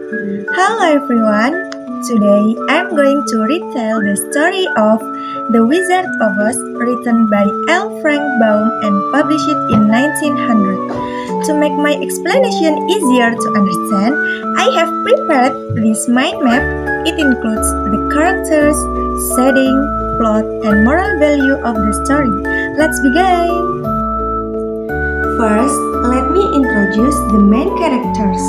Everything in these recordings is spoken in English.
Hello everyone! Today I'm going to retell the story of The Wizard of Oz written by L. Frank Baum and published in 1900. To make my explanation easier to understand, I have prepared this mind map. It includes the characters, setting, plot, and moral value of the story. Let's begin! First, let me introduce the main characters.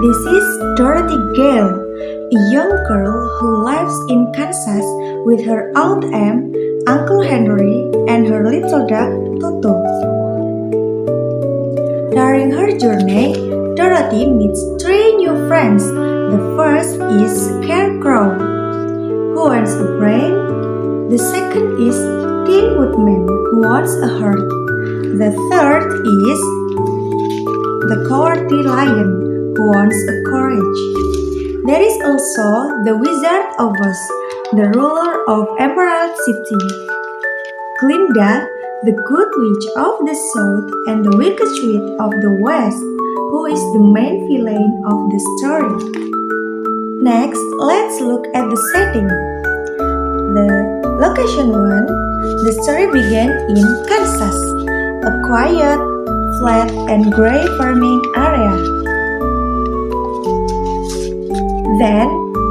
This is Dorothy Gale, a young girl who lives in Kansas with her Aunt Em, Uncle Henry, and her little dog Toto. During her journey, Dorothy meets three new friends. The first is Scarecrow, who wants a brain. The second is Tin Woodman, who wants a heart. The third is the Cowardly Lion, who wants a courage. There is also the Wizard of Oz, the ruler of Emerald City, Glinda, the good witch of the south and the wicked witch of the west, who is the main villain of the story. Next, let's look at the setting. The location 1, the story began in Kansas, a quiet, flat and gray farming area. Then,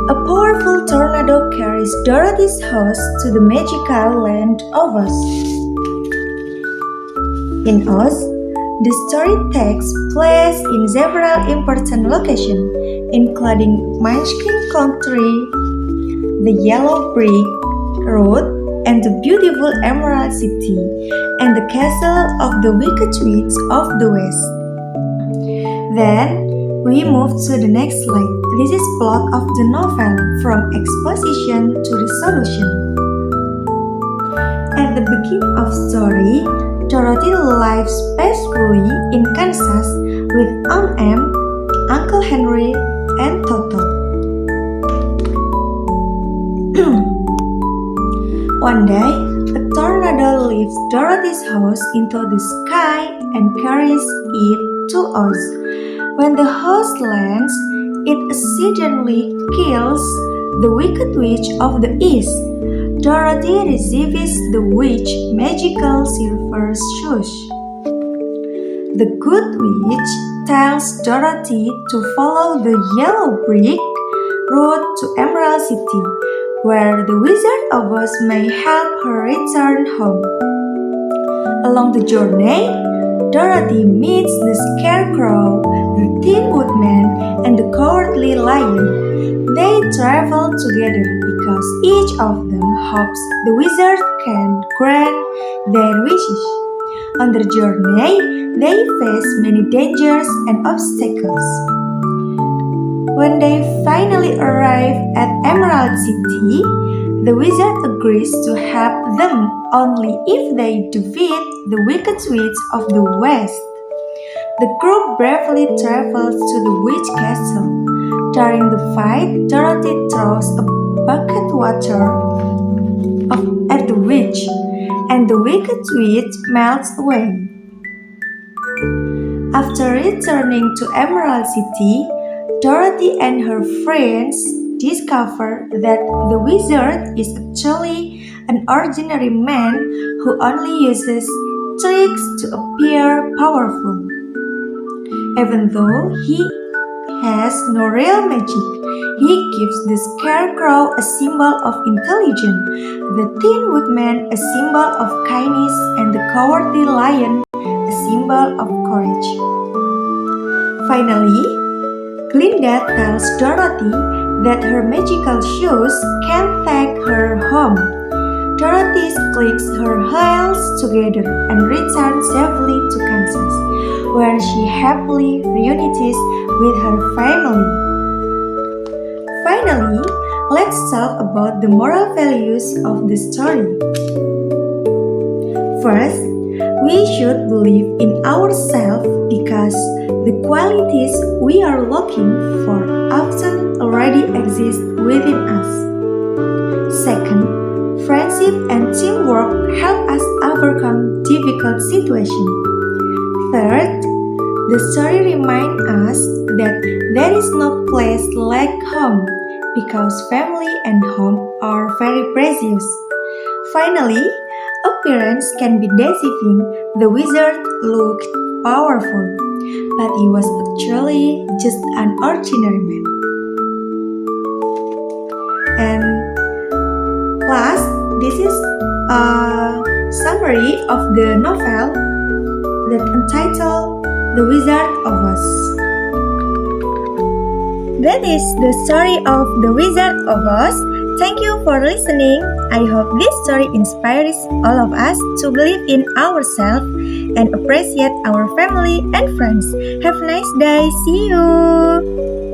a powerful tornado carries Dorothy's house to the magical land of Oz. In Oz, the story takes place in several important locations, including Munchkin Country, the Yellow Brick Road, and the beautiful Emerald City, and the castle of the Wicked Witch of the West. Then, we move to the next slide. This is plot of the novel from exposition to resolution. At the beginning of story, Dorothy lives peacefully in Kansas with Aunt Em, Uncle Henry, and Toto. One day, a tornado lifts Dorothy's house into the sky and carries it to Oz. When the house lands, it accidentally kills the Wicked Witch of the East. Dorothy receives the witch's magical silver shoes. The Good Witch tells Dorothy to follow the Yellow Brick Road to Emerald City, where the Wizard of Oz may help her return home. Along the journey, Dorothy meets the Scarecrow, the Tin Woodman, and the Cowardly Lion. They travel together because each of them hopes the wizard can grant their wishes. On their journey, they face many dangers and obstacles. When they finally arrive at Emerald City, the wizard agrees to help them only if they defeat the Wicked Witch of the West. The group bravely travels to the witch castle. During the fight, Dorothy throws a bucket water at the witch, and the Wicked Witch melts away. After returning to Emerald City, Dorothy and her friends discover that the wizard is actually an ordinary man who only uses tricks to appear powerful. Even though he has no real magic, he gives the Scarecrow a symbol of intelligence, the Tin Woodman a symbol of kindness, and the Cowardly Lion a symbol of courage. Finally, Glinda tells Dorothy that her magical shoes can take her home. Dorothy clicks her heels together and returns safely to Kansas, where she happily reunites with her family. Finally, let's talk about the moral values of the story. First, we should believe in ourselves because the qualities we are looking for often already exist within us. Second, friendship and teamwork help us overcome difficult situations. Third, the story reminds us that There is no place like home because family and home are very precious. Finally, appearance can be deceiving. The wizard looked powerful, but he was actually just an ordinary man. And last, this is a summary of the novel that entitled The Wizard of Oz. That is the story of The Wizard of Oz. Thank you for listening. I hope this story inspires all of us to believe in ourselves and appreciate our family and friends. Have a nice day. See you.